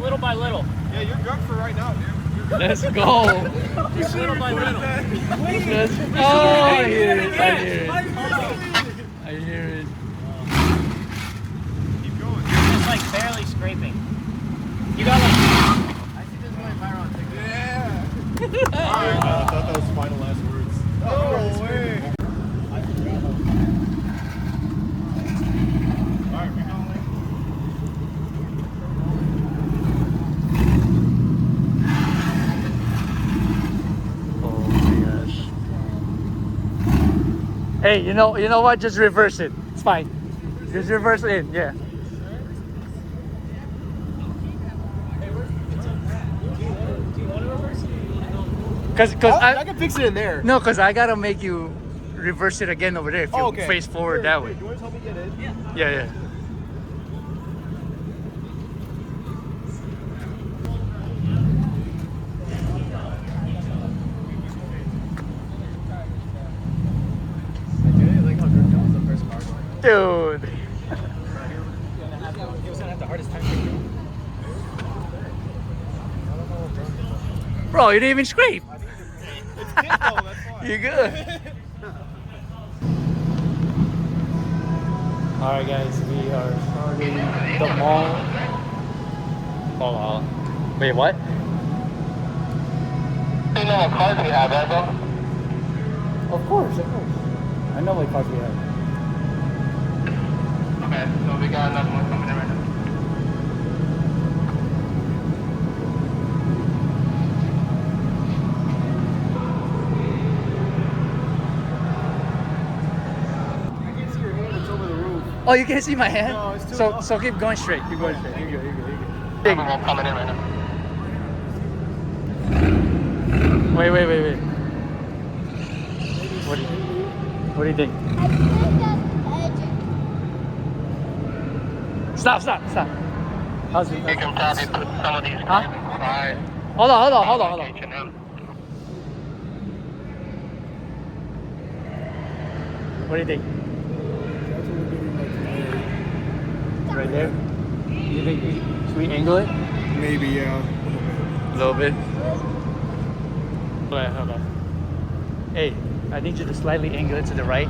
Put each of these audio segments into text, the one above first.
little by little. Yeah, you're drunk for right now, dude. Let's go. Just little by little. Let's go. I hear it. I hear it. I hear it. Keep going. You're just like barely scraping. You got like. I see this going viral on TikTok. Yeah. I thought that was final last words. Oh, way. Alright, we going. Hey, you know what? Just reverse it. It's fine. Just reverse it in, yeah. Cause I can fix it in there. No, cause I gotta make you reverse it again over there if you face forward that way. You want to help me get in? Yeah. Dude. He was gonna have the hardest time taking. Bro, you didn't even scrape. It's kid though, that's why. You're good. Alright guys, we are starting the mall. Hold on. Wait, what? You know what cars we have, Evo? Of course. I know what cars we have. Okay, so we got another one coming in right now. I can see your hand, it's over the roof. Oh, you can't see my hand? No, it's too So keep going straight. Keep going straight. You're good. Another one coming in right now. Wait. What do you think? Stop. How's it? You can probably put some of these Huh? cars inside. Hold on. H&M. What do you think? Right there? You think should we angle it? Maybe, yeah. A little bit. Hold on. Hey, I need you to slightly angle it to the right,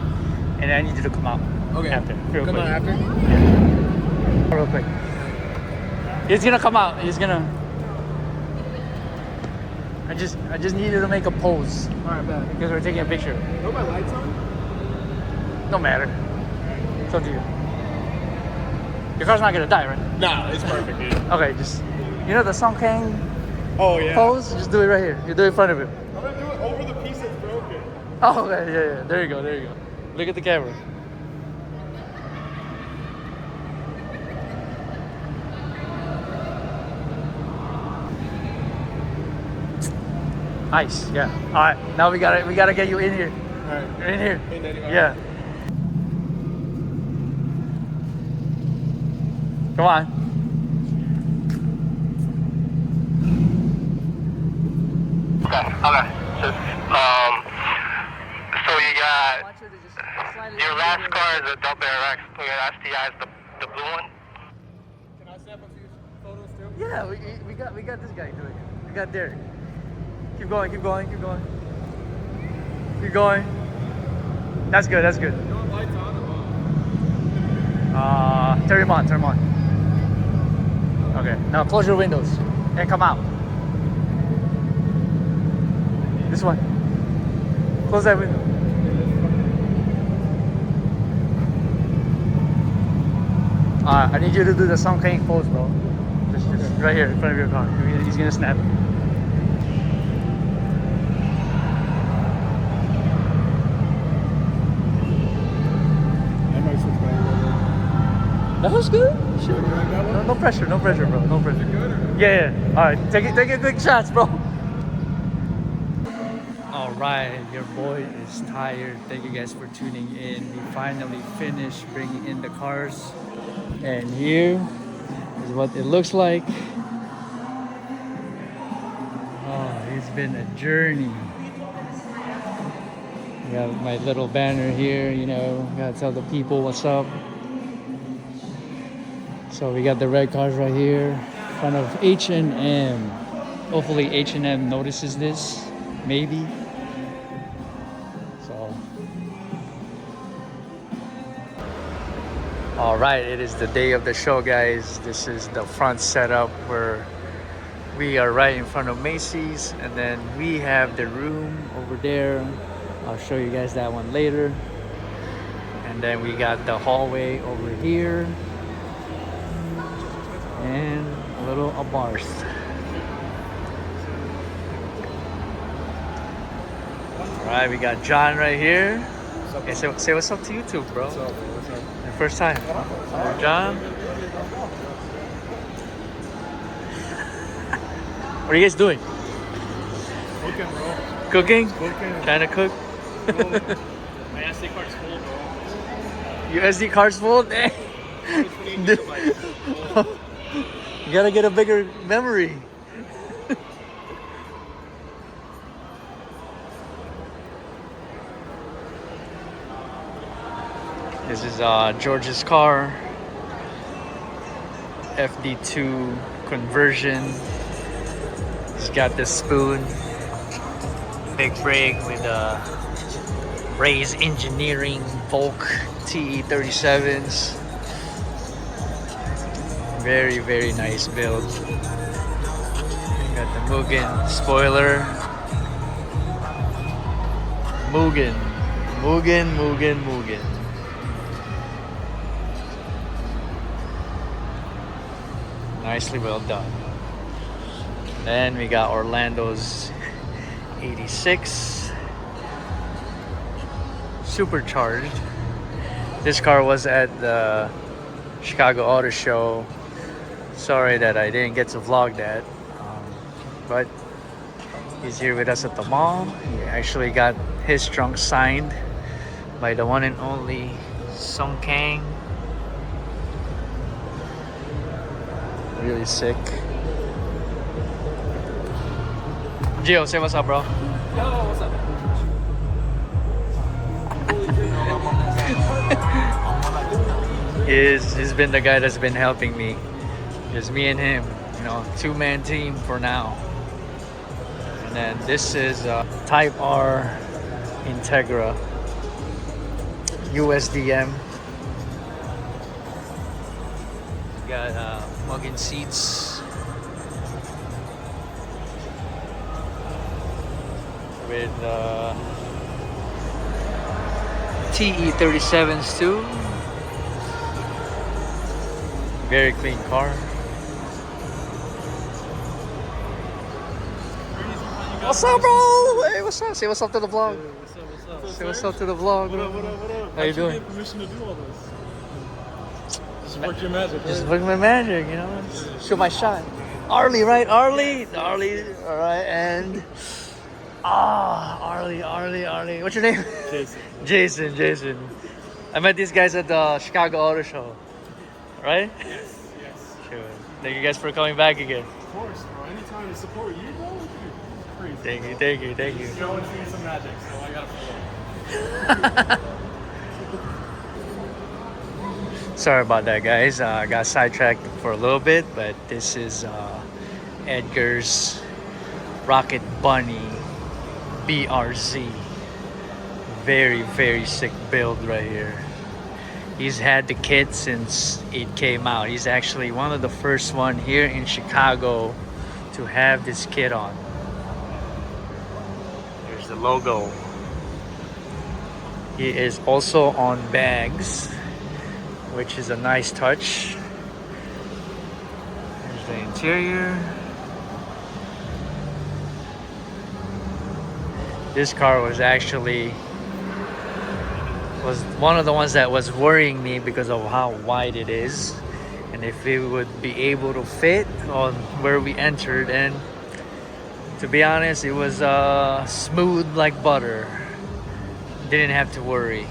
and I need you to come out. Okay. After. Real Come quick. on, after? Yeah. Real quick. He's gonna come out. He's gonna. I just need you to make a pose Alright, bad. because we're taking a picture. No, my lights on? No matter. It's up to you. Your car's not gonna die, right? Nah, it's perfect, dude. Okay, just the Song Kang Oh, yeah. pose. Just do it right here. You do it in front of him. I'm gonna do it over the piece that's broken. Oh, okay, yeah. There you go. Look at the camera. Nice, yeah. All right, now we gotta get you in here. Alright. You're in here. In there, Yeah. Come on. Okay. So you got your last car is a double RX. So your STI is the blue one. Can I snap a few photos too? Yeah, we got this guy doing it. We got Derek. Keep going. That's good. You want lights on or off? Turn them on. Okay, now close your windows and come out. This one. Close that window. I need you to do the Song Kang pose, bro. Just right here in front of your car. He's gonna snap. I might switch back over. That was good. Sure, you like that one? No pressure, bro. No pressure. Good or? Yeah. All right, take a quick shots, bro. All right, your boy is tired. Thank you guys for tuning in. We finally finished bringing in the cars, and here is what it looks like. Oh, it's been a journey. I got my little banner here, gotta tell the people what's up. So we got the red cars right here. front of H&M. Hopefully H&M notices this, maybe. So, all right, it is the day of the show, guys. This is the front setup where we are right in front of Macy's, and then we have the room over there. I'll show you guys that one later. And then we got the hallway over here and a little bars. All right, we got John right here. Hey, say what's up to YouTube, bro. What's up? What's up? Your first time. John. What are you guys doing? Cooking, bro. Cooking? Cooking. Trying to cook? My SD card's full, bro. Your SD card's full? Dang. You gotta get a bigger memory. This is George's car. FD2 conversion. He's got this spoon. Big brake with Ray's Engineering Volk TE37s. Very, very nice build. Got the Mugen spoiler. Mugen. Nicely well done. Then we got Orlando's 86. Supercharged. This car was at the Chicago Auto Show. Sorry that I didn't get to vlog that, but he's here with us at the mall. He actually got his trunk signed by the one and only Sung Kang. Really sick. Gio, say what's up, bro. Yo, what's up? He's been the guy that's been helping me. Just me and him, you know, two-man team for now. And then this is Type R Integra USDM. Got mugging seats with TE37s too. Very clean car. What's up, bro? Hey, what's up? Say what's up to the vlog. What's up? Say what's up to the vlog. What up? How you doing? Get permission to do all this? Just work your magic. Just right? look at my magic, you know. Shoot my shot. Arlie, right? Arlie. All right, and Arlie. What's your name? Jason. Jason. I met these guys at the Chicago Auto Show, right? Yes. Sure. Thank you guys for coming back again. Of course, bro. Anytime to support you, bro. Crazy. Thank you. Joe and seeing some magic, so I gotta follow. Sorry about that, guys. I got sidetracked for a little bit, but this is Edgar's Rocket Bunny BRZ. Very, very sick build right here. He's had the kit since it came out. He's actually one of the first one here in Chicago to have this kit on. Here's the logo. He is also on bags, which is a nice touch. Here's the interior. This car was one of the ones that was worrying me because of how wide it is and if it would be able to fit on where we entered. And to be honest, it was smooth like butter. Didn't have to worry.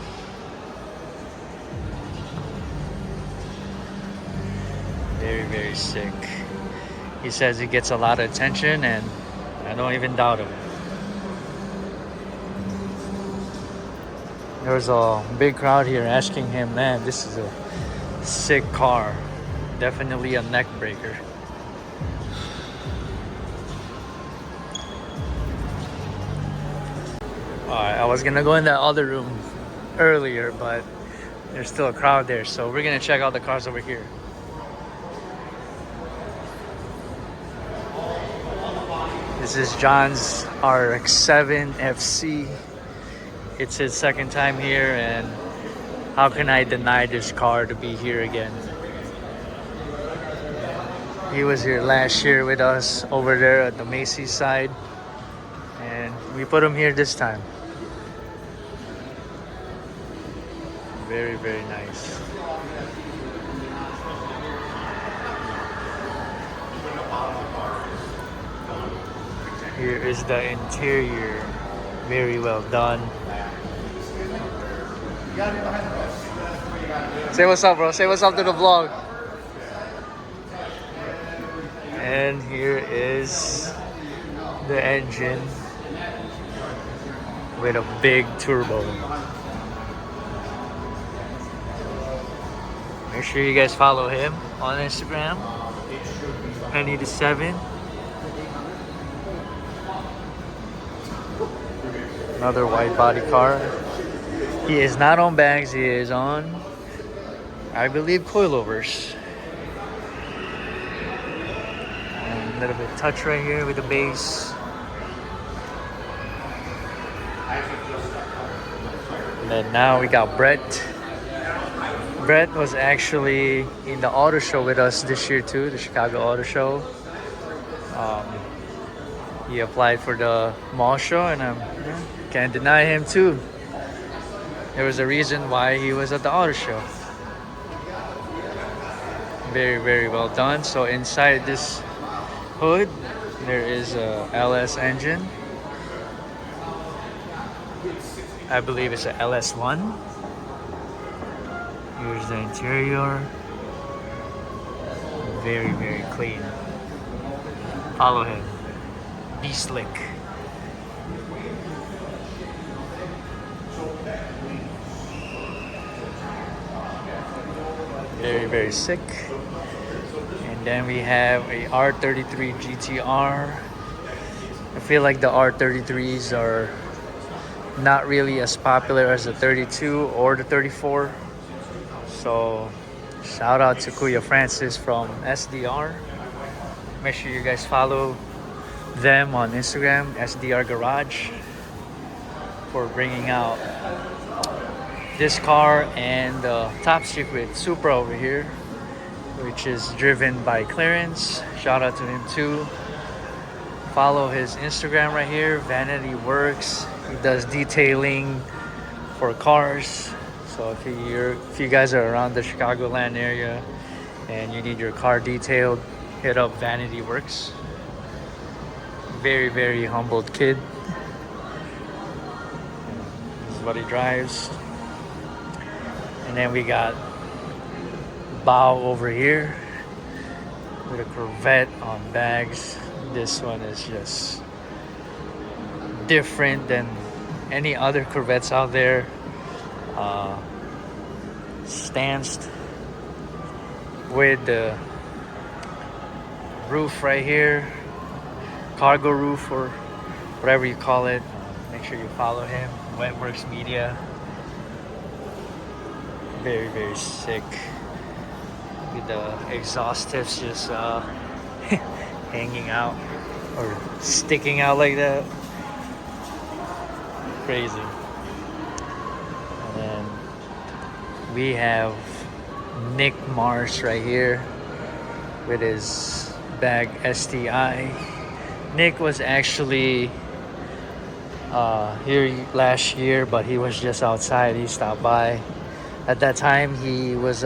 Very, very sick. He says he gets a lot of attention, and I don't even doubt him. There was a big crowd here asking him, man, this is a sick car. Definitely a neck breaker. Alright, I was gonna go in that other room earlier, but there's still a crowd there, so we're gonna check out the cars over here. This is John's RX-7 FC. It's his second time here, and how can I deny this car to be here again? He was here last year with us over there at the Macy's side, and we put him here this time. Very, very nice. Here is the interior. Very well done. Say what's up, bro. Say what's up to the vlog. And here is the engine with a big turbo. Make sure you guys follow him on Instagram. Penny to 7. Another white body car. He is not on bags, he is on, I believe, coilovers. And a little bit of touch right here with the base. And then now we got Brett. Brett was actually in the auto show with us this year too, the Chicago Auto Show. He applied for the mall show, and I can't deny him too. There was a reason why he was at the auto show. Very, very well done. So inside this hood, there is a LS engine. I believe it's a LS1. Here's the interior. Very, very clean. Follow him. Be slick. Very, very sick. And then we have a R33 GTR. I feel like the R33s are not really as popular as the 32 or the 34. So shout out to Kuya Francis from SDR. Make sure you guys follow them on Instagram, SDR Garage, for bringing out this car and the top secret Supra over here, which is driven by Clarence. Shout out to him too. Follow his Instagram right here, Vanity Works. He does detailing for cars. So if you guys are around the Chicagoland area and you need your car detailed, hit up Vanity Works. Very, very humbled kid. This is what he drives. And then we got Bao over here with a Corvette on bags. This one is just different than any other Corvettes out there. Stanced with the roof right here, cargo roof or whatever you call it. Make sure you follow him, Wetworks Media. Very, very sick. With the exhaust tips just hanging out or sticking out like that. Crazy. And then we have Nick Marsh right here with his bag STI. Nick was actually here last year, but he was just outside. He stopped by. At that time, he was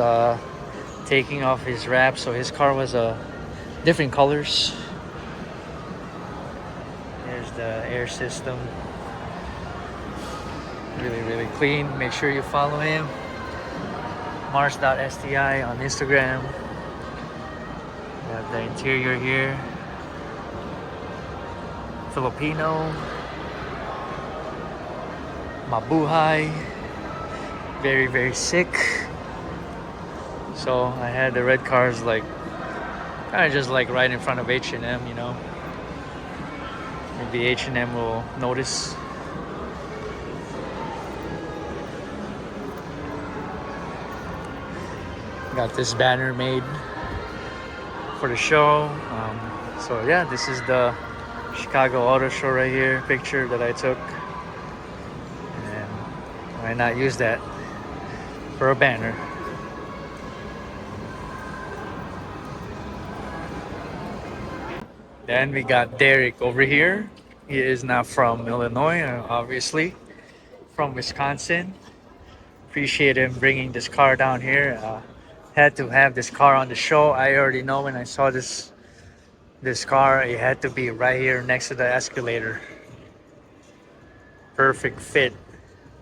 taking off his wrap, so his car was different colors. Here's the air system. Really, really clean. Make sure you follow him. Mars.sti on Instagram. We have the interior here. Filipino. Mabuhay. Very, very sick. So I had the red cars like kind of just like right in front of H&M, you know. Maybe H&M will notice. Got this banner made for the show. So yeah, this is the Chicago Auto Show right here. Picture that I took, and why not use that for a banner? Then we got Derek over here. He is not from Illinois, obviously from Wisconsin. Appreciate him bringing this car down here. Had to have this car on the show. I already know when I saw this car, it had to be right here next to the escalator. Perfect fit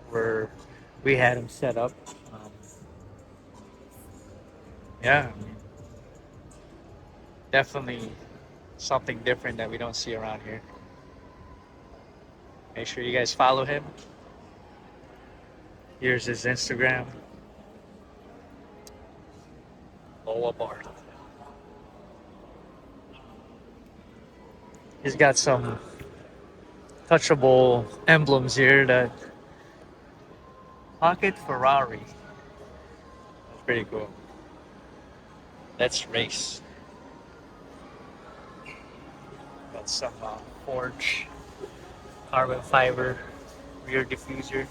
where we had him set up. Um, yeah, definitely something different that we don't see around here. Make sure you guys follow him. Here's his Instagram. Lower bar. He's got some touchable emblems here. That Pocket Ferrari. That's pretty cool. Let's race. Got some forge carbon fiber rear diffuser.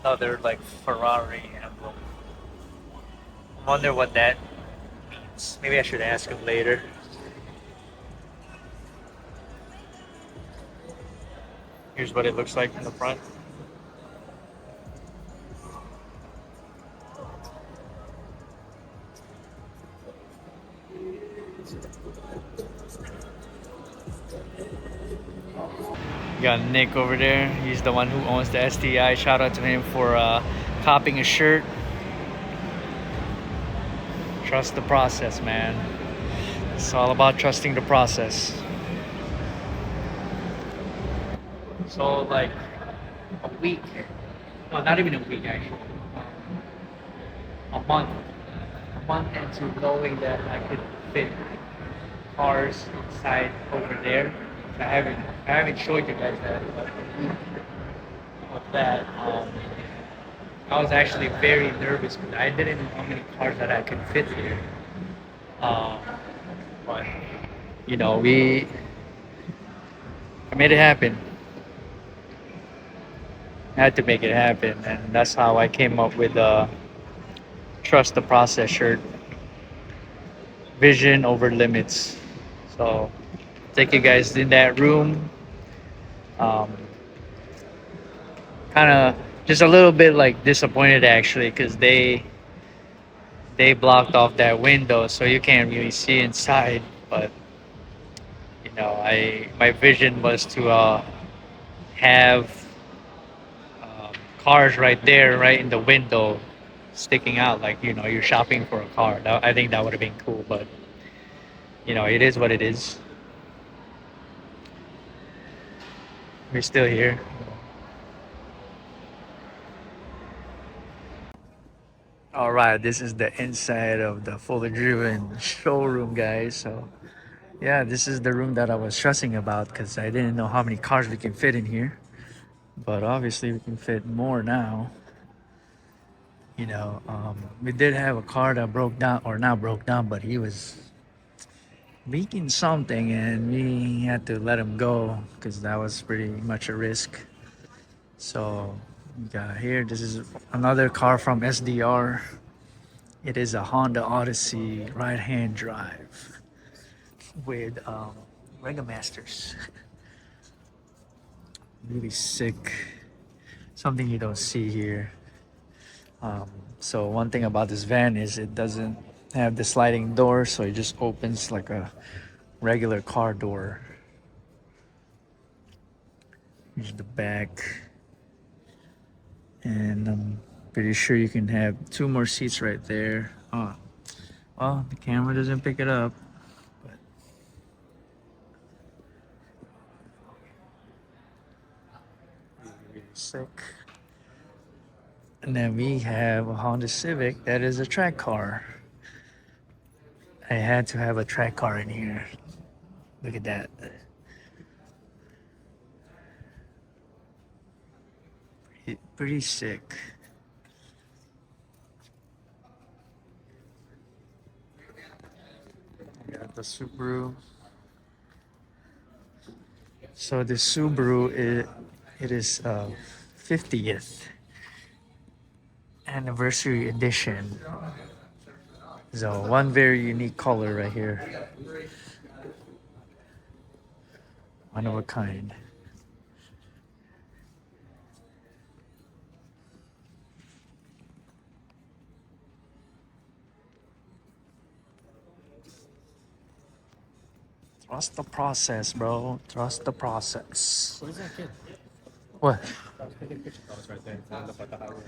Another like Ferrari emblem. I wonder what that means. Maybe I should ask him later. Here's what it looks like from the front. We got Nick over there. He's the one who owns the STI. Shout out to him for copying a shirt. Trust the process, man. It's all about trusting the process. So like a week, no, not even a week actually, a month into knowing that I could fit cars inside over there. I haven't showed you guys that, but a week of that, I was actually very nervous because I didn't know how many cars that I could fit here. But you know, I made it happen. I had to make it happen, and that's how I came up with trust the process shirt. Vision over limits. So take you guys in that room. Um, kind of just a little bit like disappointed actually because they blocked off that window so you can't really see inside. But you know, my vision was to have cars right there, right in the window, sticking out like you know you're shopping for a car. I think that would have been cool, but you know it is what it is. We're still here. All right, this is the inside of the FullyDrivn showroom, guys. So yeah, this is the room that I was stressing about because I didn't know how many cars we can fit in here. But obviously we can fit more now. You know, we did have a car that broke down, or not broke down, but he was leaking something and we had to let him go because that was pretty much a risk. So we got here, this is another car from SDR. It is a Honda Odyssey right hand drive with Mega Masters. Really sick, something you don't see here. So one thing about this van is it doesn't have the sliding door, so it just opens like a regular car door. Here's the back, and I'm pretty sure you can have two more seats right there. Oh, well, the camera doesn't pick it up, but really sick. And then we have a Honda Civic that is a track car. I had to have a track car in here. Look at that. Pretty sick. the Subaru. So the Subaru, it is 50th anniversary edition. So one very unique color right here. One of a kind. Trust the process, bro. Trust the process. What is that kid? What? Taking picture calls right there. Stand up at the highway.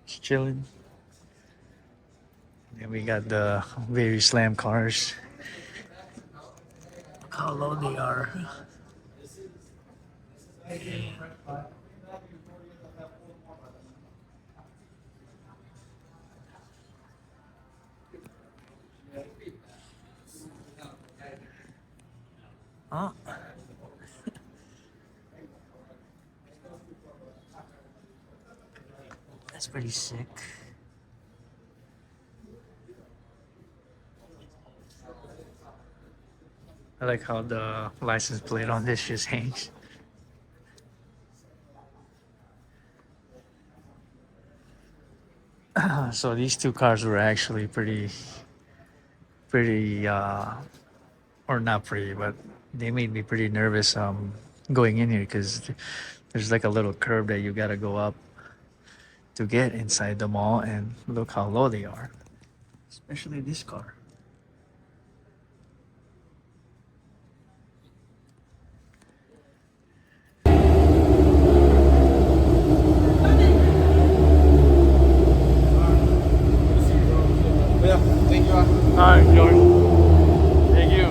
Just chilling. And we got the very slam cars. Look how low they are. Oh. That's pretty sick. I like how the license plate on this just hangs. So these two cars were actually pretty, or not pretty, but they made me pretty nervous going in here because there's like a little curb that you gotta go up to get inside the mall, and look how low they are, especially this car. Yeah, thank you. All right, Jordan. Thank you.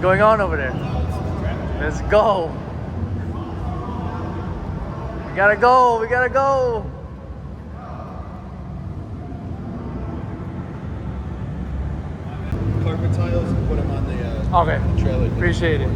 going on over there? Let's go. We gotta go. We gotta go. Carpet tiles and put them on the Okay. trailer. Appreciate it.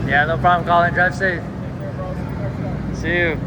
Yeah, no problem, Colin. Drive safe. See you.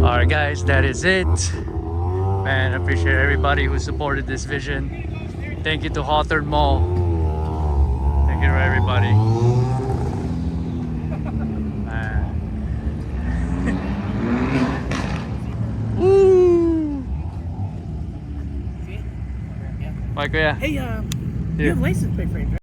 Alright guys, that is it. Man, I appreciate everybody who supported this vision. Thank you to Hawthorne Mall. Thank you to everybody. Man. Woo! See? Yeah. Bye, Kuya. Hey, Here. you have license plate frames, right?